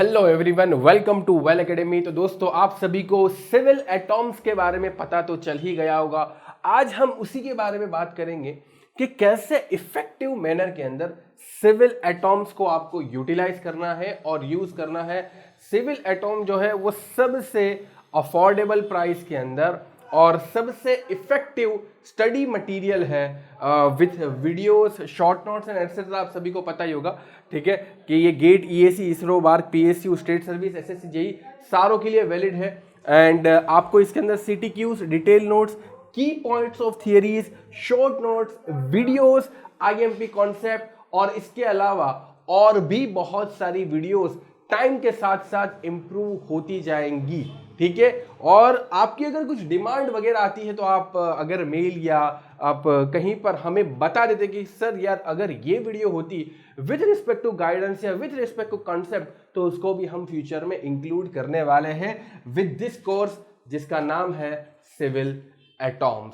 Hello everyone, welcome to Well Academy. तो दोस्तों, आप सभी को सिविल एटॉम्स के बारे में पता तो चल ही गया होगा। आज हम उसी के बारे में बात करेंगे कि कैसे इफेक्टिव मैनर के अंदर सिविल एटॉम्स को आपको यूटिलाइज करना है और यूज करना है। सिविल एटॉम जो है वो सबसे अफोर्डेबल प्राइस के अंदर और सबसे इफेक्टिव स्टडी मटेरियल है with videos, short notes and etcetera. आप सभी को पता ही होगा, ठीक है, कि ये GATE, EAC, ISRO, BARC, PSU, state service, SSC, JE सारों के लिए वैलिड है। एंड आपको इसके अंदर CTQs, detail notes, key points of theories, short notes, videos, IMP concept और इसके अलावा और भी बहुत सारी वीडियोस टाइम के साथ साथ इंप्रूव होती जाएंगी, ठीक है। और आपकी अगर कुछ डिमांड वगैरह आती है तो आप अगर मेल या आप कहीं पर हमें बता देते कि सर यार अगर ये वीडियो होती विद रिस्पेक्ट टू गाइडेंस या विद रिस्पेक्ट टू कॉन्सेप्ट, तो उसको भी हम फ्यूचर में इंक्लूड करने वाले हैं विद दिस कोर्स जिसका नाम है सिविल एटॉम्स,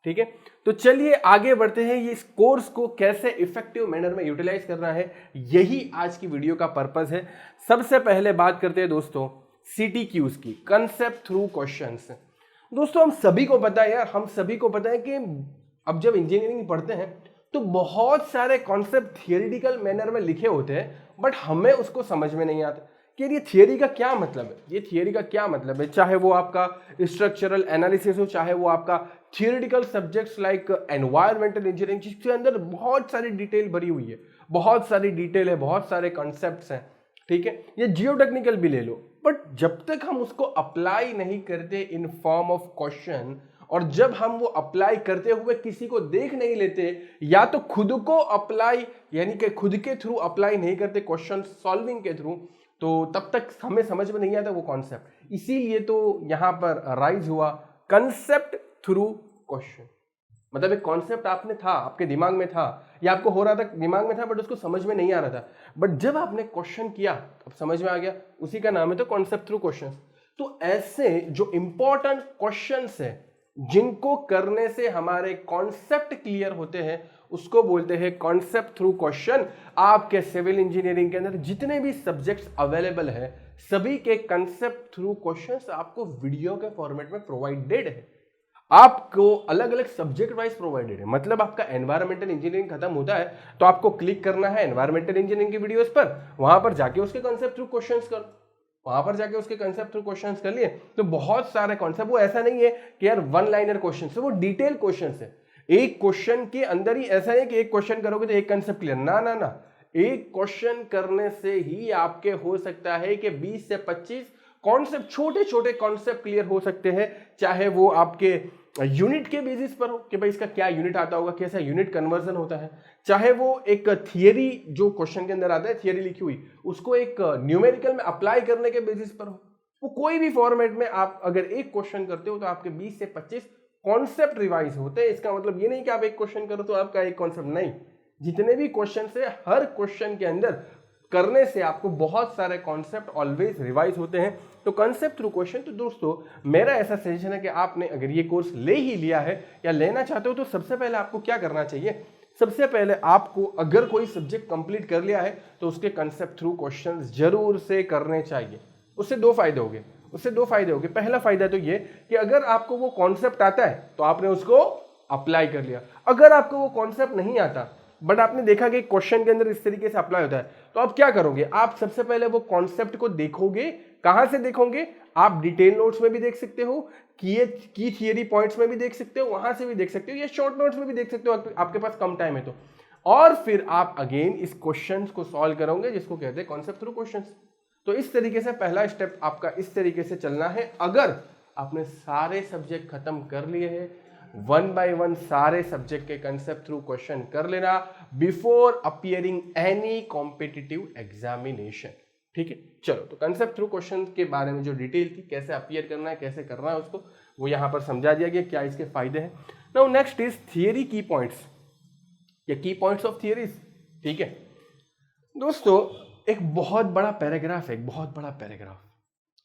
ठीक है। तो चलिए आगे बढ़ते हैं। ये इस कोर्स को कैसे इफेक्टिव मैनर में यूटिलाइज करना है, यही आज की वीडियो का पर्पस है। सबसे पहले बात करते हैं दोस्तों सीटीक्यूज की, कंसेप्ट थ्रू क्वेश्चंस। दोस्तों हम सभी को पता है यार, हम सभी को पता है कि अब जब इंजीनियरिंग पढ़ते हैं तो बहुत सारे कॉन्सेप्ट थियोरिटिकल मैनर में लिखे होते हैं, बट हमें उसको समझ में नहीं आता कि ये थियरी का क्या मतलब है, ये थियरी का क्या मतलब है। चाहे वो आपका स्ट्रक्चरल एनालिसिस हो, चाहे वो आपका theoretical subjects like environmental engineering, जिसके अंदर बहुत सारी डिटेल भरी हुई है, बहुत सारी डिटेल है, बहुत सारे कॉन्सेप्ट्स हैं, ठीक है। ये जियो टेक्निकल भी ले लो, बट जब तक हम उसको अप्लाई नहीं करते इन फॉर्म ऑफ क्वेश्चन, और जब हम वो अप्लाई करते हुए किसी को देख नहीं लेते, या तो खुद को अप्लाई यानी कि खुद के थ्रू अप्लाई नहीं करते क्वेश्चन सॉल्विंग के थ्रू, तो तब तक हमें समझ में नहीं आता वो कॉन्सेप्ट। इसीलिए तो यहां पर राइज हुआ कंसेप्ट थ्रू क्वेश्चन। मतलब एक कॉन्सेप्ट आपने था, आपके दिमाग में था, या आपको हो रहा था दिमाग में था बट उसको समझ में नहीं आ रहा था, बट जब आपने क्वेश्चन किया अब समझ में आ गया, उसी का नाम है तो कॉन्सेप्ट थ्रू क्वेश्चन। तो ऐसे जो इंपॉर्टेंट क्वेश्चंस है जिनको करने से हमारे कॉन्सेप्ट क्लियर होते हैं उसको बोलते हैं कॉन्सेप्ट थ्रू क्वेश्चन। आपके सिविल इंजीनियरिंग के अंदर जितने भी सब्जेक्ट्स अवेलेबल है सभी के कंसेप्ट थ्रू क्वेश्चंस आपको वीडियो के फॉर्मेट में प्रोवाइडेड है। आपको अलग अलग सब्जेक्ट वाइज प्रोवाइडेड है। मतलब आपका एनवायरमेंटल इंजीनियरिंग खत्म होता है तो आपको क्लिक करना है एनवायरमेंटल इंजीनियरिंग की वीडियोस पर, वहां पर जाके उसके कंसेप्ट थ्रू क्वेश्चंस करो, वहां पर जाके उसके कंसेप्ट थ्रू क्वेश्चंस कर लिए तो बहुत सारे कॉन्सेप्ट। वो ऐसा नहीं है कि यार वन लाइनर क्वेश्चन है, वो डिटेल क्वेश्चन है। एक क्वेश्चन के अंदर ही ऐसा है कि एक क्वेश्चन करोगे तो एक कंसेप्ट क्लियर, ना ना ना, एक क्वेश्चन करने से ही आपके हो सकता है कि 20 से 25 कॉन्सेप्ट, छोटे छोटे कॉन्सेप्ट क्लियर हो सकते हैं। चाहे वो आपके यूनिट के बेसिस पर हो कि भाई इसका क्या यूनिट आता होगा, कैसा यूनिट कन्वर्जन होता है, चाहे वो एक थियरी जो क्वेश्चन के अंदर आता है, थियरी लिखी हुई, उसको एक न्यूमेरिकल में अप्लाई करने के बेसिस पर हो। वो कोई भी फॉर्मेट में आप अगर एक क्वेश्चन करते हो तो आपके 20 से 25 कॉन्सेप्ट रिवाइज होते हैं। इसका मतलब ये नहीं कि आप एक क्वेश्चन करो तो आपका एक कॉन्सेप्ट, नहीं, जितने भी क्वेश्चन है हर क्वेश्चन के अंदर करने से आपको बहुत सारे कॉन्सेप्ट ऑलवेज रिवाइज होते हैं। तो कॉन्सेप्ट थ्रू क्वेश्चन। तो दोस्तों मेरा ऐसा सजेशन है कि आपने अगर ये कोर्स ले ही लिया है या लेना चाहते हो तो सबसे पहले आपको क्या करना चाहिए, सबसे पहले आपको अगर कोई सब्जेक्ट कंप्लीट कर लिया है तो उसके कॉन्सेप्ट थ्रू क्वेश्चन जरूर से करने चाहिए। उससे दो फायदे होंगे, उससे दो फायदे होंगे। पहला फायदा तो ये कि अगर आपको वो कॉन्सेप्ट आता है तो आपने उसको अप्लाई कर लिया। अगर आपको वो कॉन्सेप्ट नहीं आता बट आपने देखा कि क्वेश्चन के अंदर इस तरीके से अप्लाई होता है, तो आप क्या करोगे, आप सबसे पहले वो कॉन्सेप्ट को देखोगे। कहां से देखोगे, आप डिटेल नोट्स में भी देख सकते हो, की थियरी पॉइंट्स में भी देख सकते हो, वहां से भी देख सकते हो, या शॉर्ट नोट्स में भी देख सकते हो आपके पास कम टाइम है तो। और फिर आप अगेन इस क्वेश्चन को सॉल्व करोगे जिसको कहते हैं कॉन्सेप्ट थ्रू क्वेश्चन। तो इस तरीके से पहला स्टेप आपका इस तरीके से चलना है। अगर आपने सारे सब्जेक्ट खत्म कर लिए हैं, वन बाय वन सारे सब्जेक्ट के कंसेप्ट थ्रू क्वेश्चन कर लेना before appearing any competitive examination, ठीक है। चलो, तो कंसेप्ट थ्रू क्वेश्चन के बारे में जो डिटेल थी, कैसे अपियर करना है, कैसे करना है उसको, वो यहां पर समझा दिया गया, क्या इसके फायदे हैं। नाउ नेक्स्ट इज थियरी की पॉइंट्स या की पॉइंट्स ऑफ थियरीज, ठीक है। दोस्तों एक बहुत बड़ा पैराग्राफ है, एक बहुत बड़ा पैराग्राफ,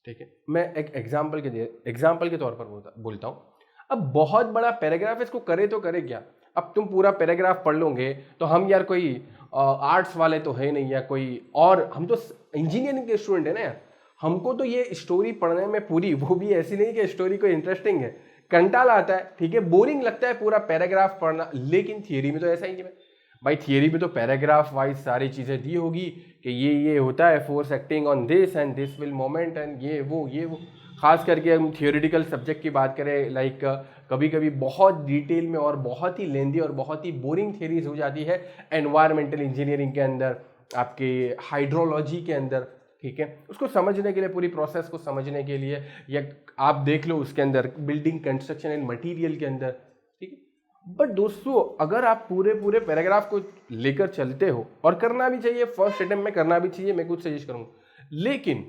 ठीक है। मैं एक एग्जाम्पल के तौर पर बोलता हूं। अब बहुत बड़ा पैराग्राफ है, इसको करे तो करे क्या। अब तुम पूरा पैराग्राफ पढ़ लोगे तो हम यार कोई आर्ट्स वाले तो है नहीं या कोई और, हम तो इंजीनियरिंग के स्टूडेंट है ना यार, हमको तो ये स्टोरी पढ़ने में पूरी, वो भी ऐसी नहीं कि स्टोरी कोई इंटरेस्टिंग है, कंटाला आता है, ठीक है, बोरिंग लगता है पूरा पैराग्राफ पढ़ना। लेकिन थियरी में तो ऐसा ही नहीं भाई, थियरी में तो पैराग्राफ वाइज सारी चीजें दी होगी कि ये होता है, force acting on this and this will moment and ये वो। खास करके हम थियोरिटिकल सब्जेक्ट की बात करें, लाइक कभी कभी बहुत डिटेल में और बहुत ही लेंदी और बहुत ही बोरिंग थियरीज हो जाती है एनवायरमेंटल इंजीनियरिंग के अंदर, आपके हाइड्रोलॉजी के अंदर, ठीक है, उसको समझने के लिए, पूरी प्रोसेस को समझने के लिए, या आप देख लो उसके अंदर बिल्डिंग कंस्ट्रक्शन एंड मटेरियल के अंदर, ठीक है। बट दोस्तों अगर आप पूरे पैराग्राफ को लेकर चलते हो, और करना भी चाहिए, फर्स्ट अटेम्प्ट में करना भी चाहिए, मैं कुछ सजेस्ट करूंगा, लेकिन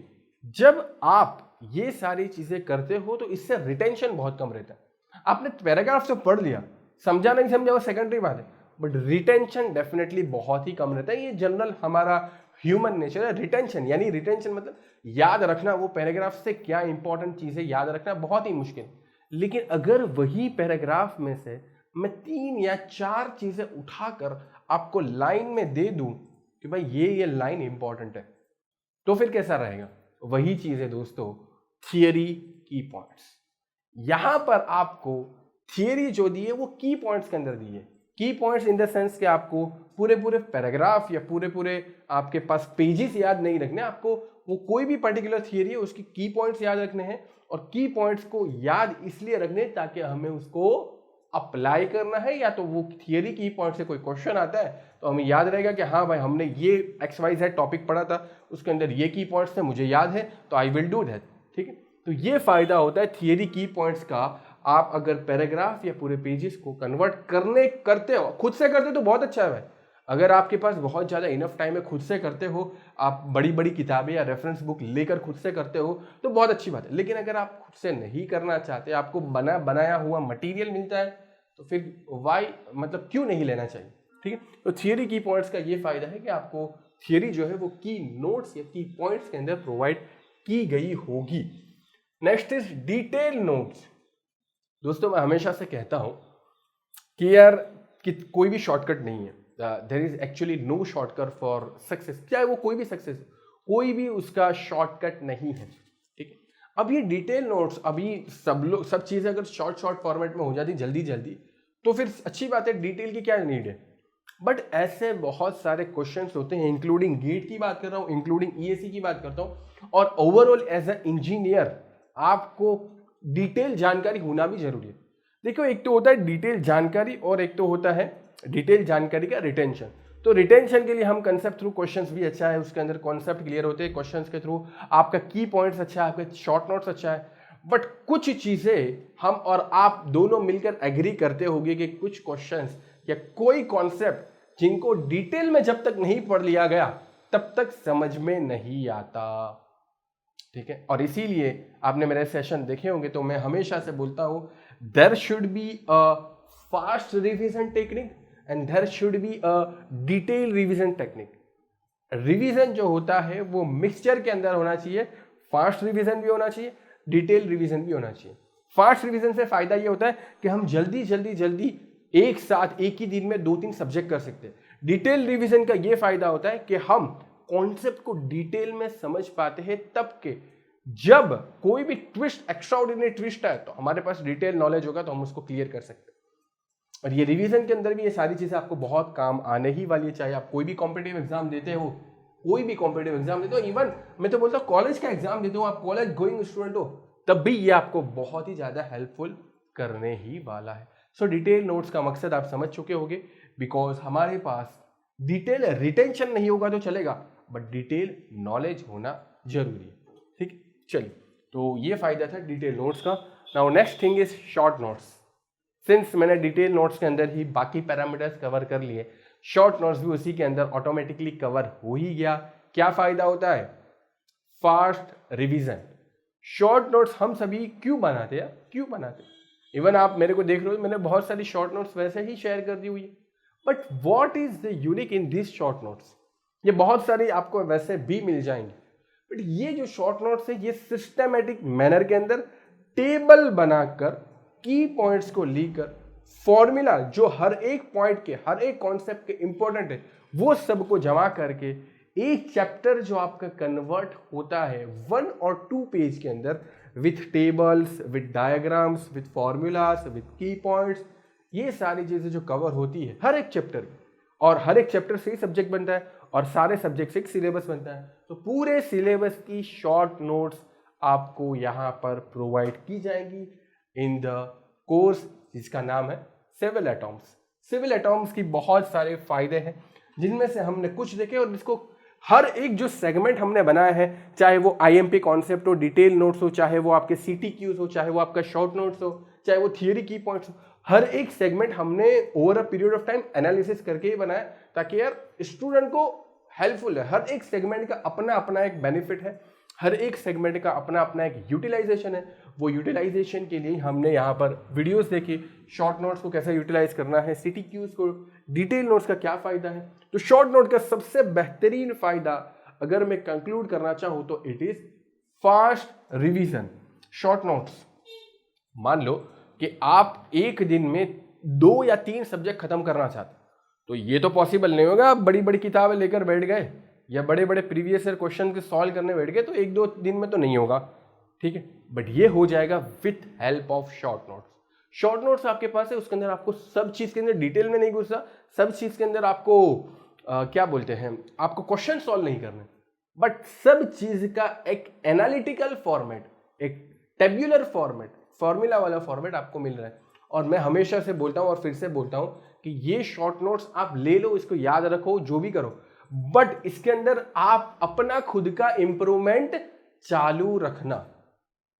जब आप ये सारी चीजें करते हो तो इससे रिटेंशन बहुत कम रहता है। आपने पैराग्राफ तो पढ़ लिया, समझा नहीं समझा वो सेकेंडरी बात है, बट रिटेंशन डेफिनेटली बहुत ही कम रहता है। ये जनरल हमारा ह्यूमन नेचर है। रिटेंशन यानी रिटेंशन मतलब याद रखना, वो पैराग्राफ से क्या इंपॉर्टेंट चीजें याद रखना बहुत ही मुश्किल। लेकिन अगर वही पैराग्राफ में से मैं 3 या 4 चीजें उठाकर आपको लाइन में दे दूं कि भाई ये लाइन इंपॉर्टेंट है, तो फिर कैसा रहेगा? वही चीज है दोस्तों, थियरी की पॉइंट्स। यहां पर आपको थियरी जो दी है वो की पॉइंट्स के अंदर दी है। की पॉइंट्स इन द सेंस कि आपको पूरे पैराग्राफ या पूरे आपके पास पेजेस याद नहीं रखने, आपको वो कोई भी पर्टिकुलर थियरी है उसकी की पॉइंट्स याद रखने हैं। और की पॉइंट्स को याद इसलिए रखने ताकि हमें उसको अप्लाई करना है, या तो वो थियरी की पॉइंट से कोई क्वेश्चन आता है तो हमें याद रहेगा कि हाँ भाई हमने ये XYZ टॉपिक पढ़ा था, उसके अंदर ये की पॉइंट्स थे, मुझे याद है, तो आई विल डू दैट, ठीक है। तो ये फायदा होता है थियरी की पॉइंट्स का। आप अगर पैराग्राफ या पूरे पेजेस को कन्वर्ट करते हो, खुद से करते हो तो बहुत अच्छा है भाई। अगर आपके पास बहुत ज़्यादा इनफ टाइम है, खुद से करते हो, आप बड़ी किताबें या रेफरेंस बुक लेकर खुद से करते हो तो बहुत अच्छी बात है। लेकिन अगर आप खुद से नहीं करना चाहते, आपको बनाया हुआ मटीरियल मिलता है, तो फिर वाई मतलब क्यों नहीं लेना चाहिए, ठीक है। तो थियरी की पॉइंट्स का ये फायदा है कि आपको थियरी जो है वो की नोट्स या की पॉइंट्स के अंदर प्रोवाइड की गई होगी। Next is detail notes. दोस्तों मैं हमेशा से कहता हूं कि यार कि कोई भी शॉर्टकट नहीं है, there is actually no shortcut for success. चाहे वो कोई भी सक्सेस, कोई भी उसका शॉर्टकट नहीं है, ठीक है। अब ये डिटेल नोट्स, अभी सब चीजें अगर शॉर्ट फॉर्मेट में हो जाती जल्दी तो फिर अच्छी बात है, डिटेल की क्या नीड है। बट ऐसे बहुत सारे क्वेश्चंस होते हैं, इंक्लूडिंग गेट की बात कर रहा हूँ, इंक्लूडिंग EAC की बात करता हूँ, और ओवरऑल एज अ इंजीनियर आपको डिटेल जानकारी होना भी जरूरी है। देखो एक तो होता है डिटेल जानकारी और एक तो होता है डिटेल जानकारी का रिटेंशन। तो रिटेंशन के लिए हम कंसेप्ट थ्रू क्वेश्चंस भी अच्छा है, उसके अंदर कॉन्सेप्ट क्लियर होते हैं क्वेश्चंस के थ्रू, आपका की पॉइंट्स अच्छा है, आपका शॉर्ट नोट्स अच्छा है। बट कुछ चीजें हम और आप दोनों मिलकर एग्री करते होंगे कि कुछ क्वेश्चंस या कोई कॉन्सेप्ट जिनको डिटेल में जब तक नहीं पढ़ लिया गया तब तक समझ में नहीं आता, ठीक है। और इसीलिए आपने मेरे सेशन देखे होंगे तो मैं हमेशा से बोलता हूं there should be a fast revision technique and there should be a detail revision technique. Revision जो होता है वो मिक्सचर के अंदर होना चाहिए, फास्ट रिवीजन भी होना चाहिए, डिटेल रिवीजन भी होना चाहिए। फास्ट रिवीजन से फायदा ये होता है कि हम जल्दी एक साथ एक ही दिन में 2-3 सब्जेक्ट कर सकते हैं। डिटेल रिवीजन का ये फायदा होता है कि हम कॉन्सेप्ट को डिटेल में समझ पाते हैं तब के जब कोई भी ट्विस्ट, एक्स्ट्राऑर्डिनरी ट्विस्ट है, तो हमारे पास डिटेल नॉलेज होगा तो हम उसको क्लियर कर सकते हैं। और ये रिवीजन के अंदर भी ये सारी चीजें आपको बहुत काम आने ही वाली है, चाहे आप कोई भी कॉम्पिटिटिव एग्जाम देते हो, इवन मैं तो बोलता हूँ कॉलेज का एग्जाम देते हो, आप कॉलेज गोइंग स्टूडेंट हो, तब भी ये आपको बहुत ही ज्यादा हेल्पफुल करने ही वाला है। सो डिटेल नोट्स का मकसद आप समझ चुके होंगे, बिकॉज हमारे पास डिटेल रिटेंशन नहीं होगा तो चलेगा, बट डिटेल नॉलेज होना जरूरी है, ठीक। चलिए, तो ये फायदा था डिटेल नोट्स का। Now next thing is short notes. Since मैंने डिटेल नोट्स के अंदर ही बाकी पैरामीटर्स कवर कर लिए, शॉर्ट नोट्स भी उसी के अंदर ऑटोमेटिकली कवर हो ही गया। क्या फायदा होता है? Fast revision. शॉर्ट नोट्स हम सभी क्यों बनाते हैं? इवन आप मेरे को देख रहे हो, मैंने बहुत सारी शॉर्ट नोट्स वैसे ही शेयर कर दी हुई है, but what is the unique in this short notes? ये बहुत सारी आपको वैसे भी मिल जाएंगे, बट ये जो शॉर्ट नोट्स है ये सिस्टमेटिक मैनर के अंदर टेबल बनाकर की पॉइंट्स को लेकर फॉर्मूला जो हर एक पॉइंट के, हर एक कॉन्सेप्ट के इंपॉर्टेंट है, वो सबको जमा करके एक चैप्टर जो आपका कन्वर्ट होता है 1 और 2 पेज के अंदर, with tables, with diagrams, with formulas, with की पॉइंट्स, ये सारी चीजें जो कवर होती है हर एक चैप्टर, और हर एक चैप्टर से ही सब्जेक्ट बनता है और सारे सब्जेक्ट से एक सिलेबस बनता है। तो पूरे सिलेबस की शॉर्ट नोट्स आपको यहाँ पर प्रोवाइड की जाएंगी इन द कोर्स जिसका नाम है सिविल एटॉम्स। सिविल एटॉम्स की बहुत सारे फायदे हैं जिनमें से हमने कुछ देखे, और इसको हर एक जो सेगमेंट हमने बनाया है, चाहे वो आईएमपी कॉन्सेप्ट हो, डिटेल नोट्स हो, चाहे वो आपके सीटीक्यूज हो, चाहे वो आपका शॉर्ट नोट्स हो, चाहे वो थियरी की पॉइंट्स हो, हर एक सेगमेंट हमने over a period of time analysis करके ही बनाया ताकि यार स्टूडेंट को हेल्पफुल है। हर एक सेगमेंट का अपना अपना एक बेनिफिट है, हर एक सेगमेंट का अपना अपना एक यूटिलाइजेशन है। वो यूटिलाइजेशन के लिए हमने यहाँ पर वीडियोस देखी, शॉर्ट नोट्स को कैसे यूटिलाइज करना है, सीटीक्यूज को, डिटेल नोट्स का क्या फायदा है। तो शॉर्ट नोट का सबसे बेहतरीन फायदा अगर मैं कंक्लूड करना चाहूँ तो it is fast revision. Short notes, मान लो कि आप एक दिन में 2 या 3 सब्जेक्ट खत्म करना चाहते, तो ये तो पॉसिबल नहीं होगा। आप बड़ी बड़ी किताबें लेकर बैठ गए या बड़े बड़े प्रीवियस ईयर क्वेश्चन के सॉल्व करने बैठ गए तो 1-2 दिन में तो नहीं होगा, ठीक है। बट ये हो जाएगा with help of short notes. Short notes आपके पास है, उसके अंदर आपको सब चीज के अंदर डिटेल में नहीं घुसना, सब चीज के अंदर आपको क्या बोलते हैं, आपको क्वेश्चन सॉल्व नहीं करने, बट सब चीज का एक एनालिटिकल फॉर्मेट, एक टेब्यूलर फॉर्मेट, फॉर्मूला वाला फॉर्मेट आपको मिल रहा है। और मैं हमेशा से बोलता हूं और फिर से बोलता हूं कि ये शॉर्ट नोट्स आप ले लो, इसको याद रखो, जो भी करो, बट इसके अंदर आप अपना खुद का इंप्रूवमेंट चालू रखना।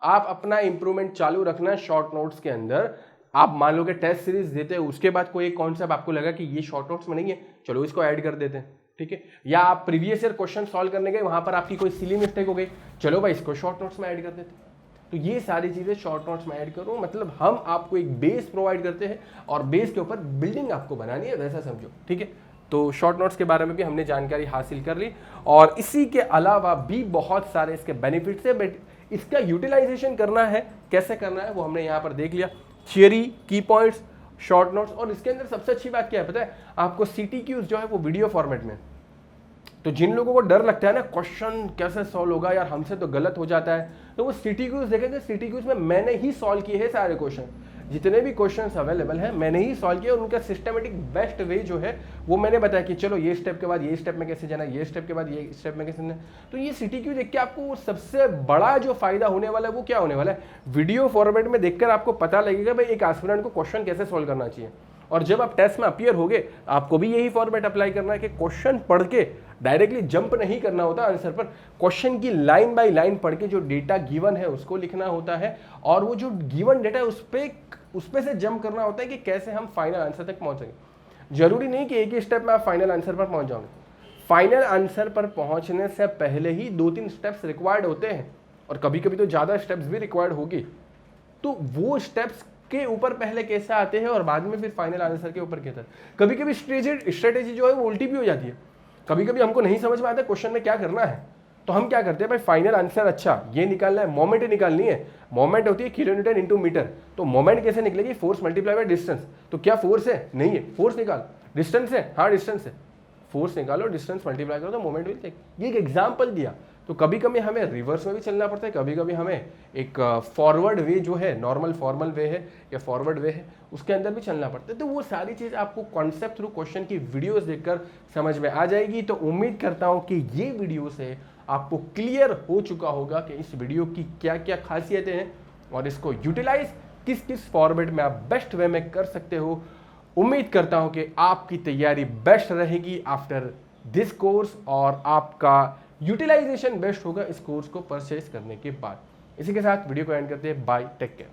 आप अपना इंप्रूवमेंट चालू रखना शॉर्ट नोट्स के अंदर। आप मान लो कि टेस्ट सीरीज देते हैं, उसके बाद कोई एक कॉन्सेप्ट आपको लगा कि ये शॉर्ट नोट्स में नहीं है, चलो इसको ऐड कर देते हैं, ठीक है। या आप प्रीवियस ईयर क्वेश्चन सॉल्व करने गए, वहां पर आपकी कोई सिली मिस्टेक हो गई, चलो भाई इसको शॉर्ट नोट्स में ऐड कर देते हैं। तो ये सारी चीजें शॉर्ट नोट्स में ऐड करो, मतलब हम आपको एक बेस प्रोवाइड करते हैं और बेस के ऊपर बिल्डिंग आपको बनानी है, वैसा समझो, ठीक है। तो शॉर्ट नोट्स के बारे में भी हमने जानकारी हासिल कर ली, और इसी के अलावा भी बहुत सारे इसके बेनिफिट्स है, बट इसका यूटिलाइजेशन करना है, कैसे करना है वो हमने यहाँ पर देख लिया। थियरी, की पॉइंट्स, शॉर्ट नोट्स, और इसके अंदर सबसे अच्छी बात क्या है पता है आपको, सीटीक्यूज जो है वो वीडियो फॉर्मेट में। तो जिन लोगों को डर लगता है ना क्वेश्चन कैसे सॉल्व होगा, यार हमसे तो गलत हो जाता है, तो वो सीटीक्यूज देखेंगे। सीटीक्यूज में मैंने ही सॉल्व किए हैं सारे क्वेश्चन, जितने भी क्वेश्चंस अवेलेबल हैं मैंने ही सॉल्व किया, और उनका सिस्टमेटिक बेस्ट वे जो है वो मैंने बताया कि चलो ये स्टेप के बाद ये स्टेप में कैसे जाना, ये स्टेप के बाद ये स्टेप में कैसे जाना। तो ये सीटीक्यू देख के आपको सबसे बड़ा जो फायदा होने वाला है वो क्या होने वाला है, वीडियो फॉर्मेट में देखकर आपको पता लगेगा भाई एक एस्पिरेंट को क्वेश्चन कैसे सॉल्व करना चाहिए। और जब आप टेस्ट में अपीयर होगे आपको भी यही फॉर्मेट अप्लाई करना है कि क्वेश्चन पढ़ के डायरेक्टली जंप नहीं करना होता आंसर पर, क्वेश्चन की लाइन बाय लाइन पढ़ के जो डेटा गिवन है उसको लिखना होता है, और वो जो गिवन डेटा है उस पे से जंप करना होता है कि कैसे हम फाइनल आंसर तक पहुंचेंगे। जरूरी नहीं कि एक ही स्टेप में आप फाइनल आंसर पर पहुंच जाओगे, फाइनल आंसर पर पहुंचने से पहले ही 2-3 स्टेप्स रिक्वायर्ड होते हैं, और कभी कभी तो ज़्यादा स्टेप्स भी रिक्वायर्ड होगी। तो वो स्टेप्स के ऊपर पहले कैसे आते हैं और बाद में फिर फाइनल आंसर के ऊपर कैसे। कभी कभी स्ट्रेटेजी जो है वो उल्टी भी हो जाती है, कभी कभी हमको नहीं समझ में आता क्वेश्चन में क्या करना है, तो हम क्या करते हैं भाई फाइनल आंसर अच्छा ये निकालना है, मोमेंट निकालनी है, मोमेंट होती है किलोमीटर इंटू मीटर, तो मोमेंट कैसे निकलेगी, फोर्स मल्टीप्लाई बाय डिस्टेंस, तो क्या फोर्स है, नहीं है, फोर्स निकाल, डिस्टेंस है, हाँ डिस्टेंस है, फोर्स निकालो, डिस्टेंस मल्टीप्लाई करो तो मोमेंट विल टेक। ये एक एग्जांपल दिया। तो कभी कभी हमें रिवर्स में भी चलना पड़ता है, कभी कभी हमें एक फॉरवर्ड वे जो है, नॉर्मल फॉर्मल वे है या फॉरवर्ड वे है, उसके अंदर भी चलना पड़ता है। तो वो सारी चीज़ आपको कॉन्सेप्ट थ्रू क्वेश्चन की वीडियोस देखकर समझ में आ जाएगी। तो उम्मीद करता हूँ कि ये वीडियो से आपको क्लियर हो चुका होगा कि इस वीडियो की क्या क्या खासियतें हैं और इसको यूटिलाइज किस किस फॉर्मेट में आप बेस्ट वे में कर सकते हो। उम्मीद करता हूँ कि आपकी तैयारी बेस्ट रहेगी आफ्टर दिस कोर्स, और आपका यूटिलाइजेशन बेस्ट होगा इस कोर्स को परचेज करने के बाद। इसी के साथ वीडियो को एंड करते हैं। Bye, take care.